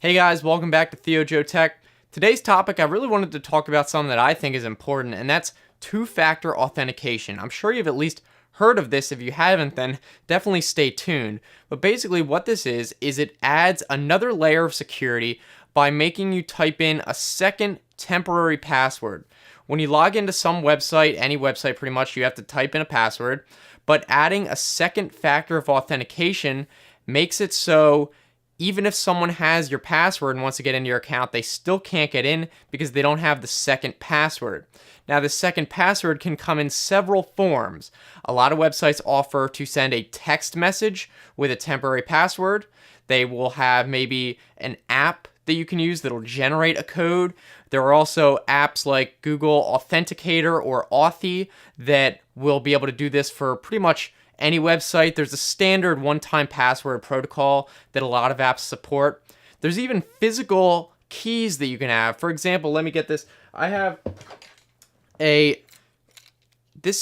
Hey guys, welcome back to Theo Joe Tech. Today's topic, I really wanted to talk about something that I think is important, and that's two-factor authentication. I'm sure you've at least heard of this. If you haven't, then definitely stay tuned. But basically what this is it adds another layer of security by making you type in a second temporary password. When you log into some website, any website pretty much, you have to type in a password, but adding a second factor of authentication makes it so even if someone has your password and wants to get into your account, they still can't get in because they don't have the second password. Now, the second password can come in several forms. A lot of websites offer to send a text message with a temporary password. They will have maybe an app that you can use that'll generate a code. There are also apps like Google Authenticator or Authy that will be able to do this for pretty much any website. There's a standard one-time password protocol that a lot of apps support. There's even physical keys that you can have. For example, let me get this. This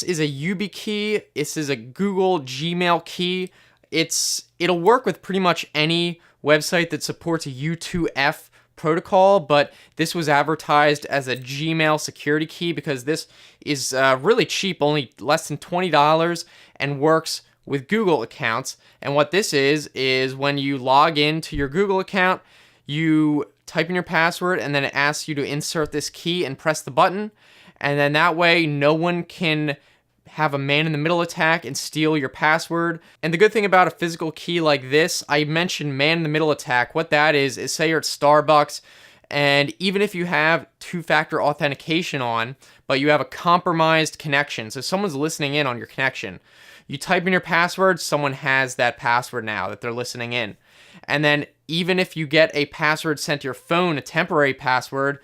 is a YubiKey. This is a Google Gmail key. It'll work with pretty much any website that supports a U2F protocol, but this was advertised as a Gmail security key because this is really cheap, only less than $20, and works with Google accounts. And what this is when you log into your Google account, you type in your password and then it asks you to insert this key and press the button, and then that way no one can have a man-in-the-middle attack and steal your password. And the good thing about a physical key like this, I mentioned man-in-the-middle attack. What that is say you're at Starbucks, and even if you have two-factor authentication on, but you have a compromised connection, so someone's listening in on your connection, you type in your password, someone has that password now that they're listening in. And then even if you get a password sent to your phone, a temporary password,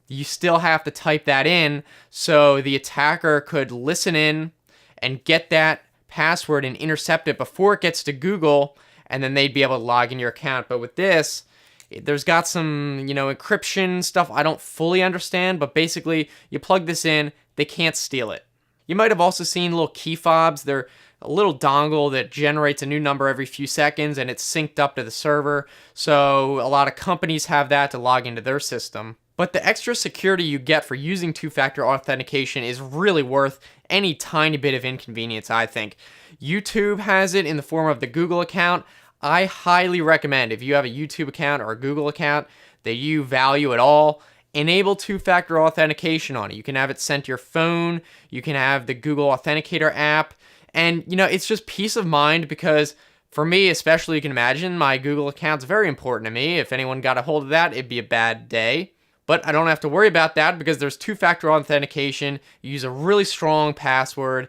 you still have to type that in, so the attacker could listen in and get that password and intercept it before it gets to Google, and then they'd be able to log in your account. But with this, there's got some, encryption stuff I don't fully understand, but basically you plug this in, they can't steal it. You might have also seen little key fobs. They're a little dongle that generates a new number every few seconds, and it's synced up to the server. So a lot of companies have that to log into their system. But the extra security you get for using two-factor authentication is really worth any tiny bit of inconvenience, I think. YouTube has it in the form of the Google account. I highly recommend, if you have a YouTube account or a Google account that you value at all, enable two-factor authentication on it. You can have it sent to your phone. You can have the Google Authenticator app. And, it's just peace of mind because for me, especially, you can imagine, my Google account's very important to me. If anyone got a hold of that, it'd be a bad day. But I don't have to worry about that because there's two-factor authentication. You use a really strong password.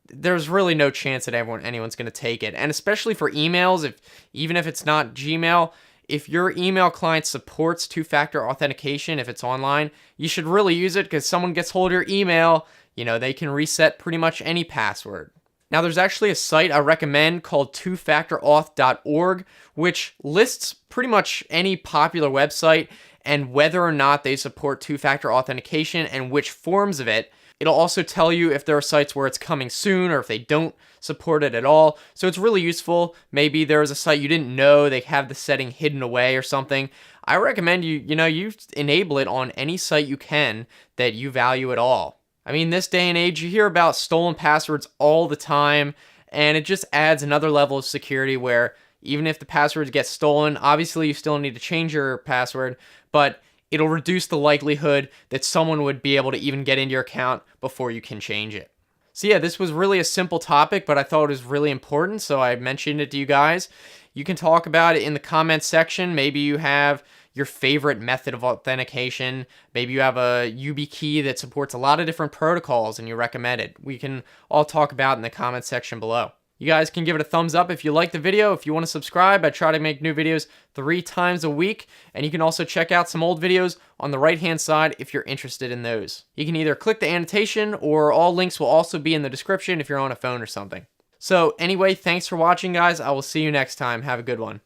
There's really no chance that anyone's going to take it. And especially for emails, even if it's not Gmail, if your email client supports two-factor authentication, if it's online, you should really use it because someone gets hold of your email, they can reset pretty much any password. Now, there's actually a site I recommend called twofactorauth.org, which lists pretty much any popular website and whether or not they support two-factor authentication and which forms of it. It'll also tell you if there are sites where it's coming soon or if they don't support it at all. So it's really useful. Maybe there's a site you didn't know, they have the setting hidden away or something. I recommend you enable it on any site you can that you value at all. I mean, this day and age, you hear about stolen passwords all the time, and it just adds another level of security where even if the passwords get stolen, obviously you still need to change your password, but it'll reduce the likelihood that someone would be able to even get into your account before you can change it. So yeah, this was really a simple topic, but I thought it was really important, so I mentioned it to you guys. You can talk about it in the comments section. Maybe you have your favorite method of authentication. Maybe you have a YubiKey that supports a lot of different protocols and you recommend it. We can all talk about it in the comments section below. You guys can give it a thumbs up if you like the video. If you want to subscribe, I try to make new videos 3 times a week. And you can also check out some old videos on the right-hand side if you're interested in those. You can either click the annotation or all links will also be in the description if you're on a phone or something. So anyway, thanks for watching, guys. I will see you next time. Have a good one.